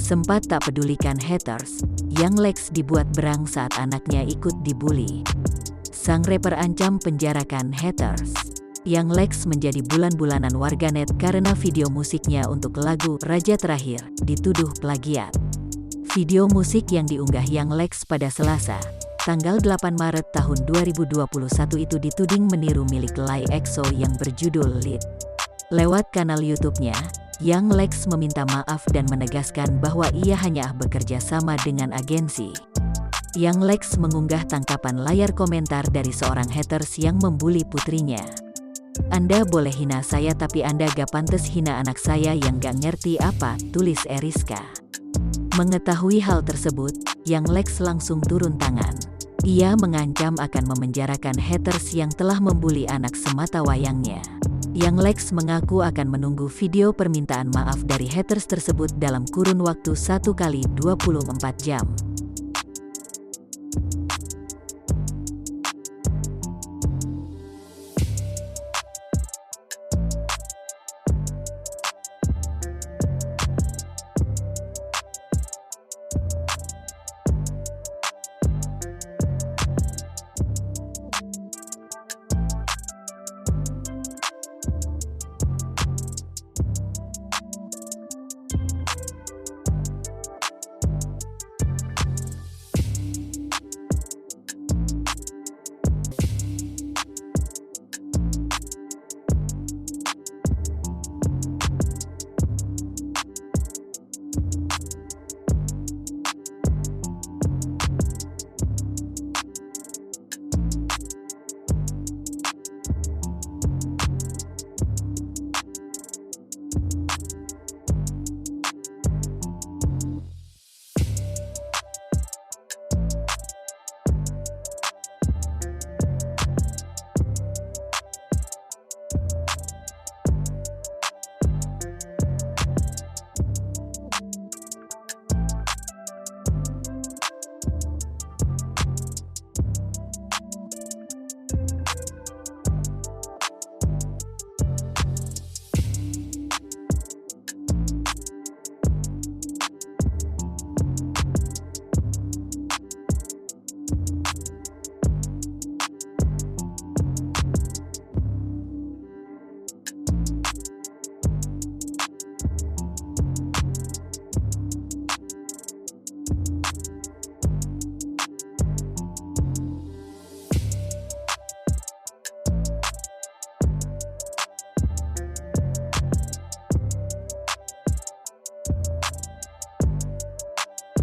Sempat tak pedulikan haters, Young Lex dibuat berang saat anaknya ikut dibully. Sang rapper ancam penjarakan haters. Young Lex menjadi bulan-bulanan warganet karena video musiknya untuk lagu Raja Terakhir dituduh plagiat. Video musik yang diunggah Young Lex pada Selasa, tanggal 8 Maret tahun 2021 itu dituding meniru milik Lai EXO yang berjudul Lead. Lewat kanal YouTube-nya, Young Lex meminta maaf dan menegaskan bahwa ia hanya bekerja sama dengan agensi. Young Lex mengunggah tangkapan layar komentar dari seorang haters yang membuli putrinya. "Anda boleh hina saya tapi Anda gak pantas hina anak saya yang gak ngerti apa," tulis Eriska. Mengetahui hal tersebut, Young Lex langsung turun tangan. Ia mengancam akan memenjarakan haters yang telah membuli anak sematawayangnya. Young Lex mengaku akan menunggu video permintaan maaf dari haters tersebut dalam kurun waktu 1 kali 24 jam.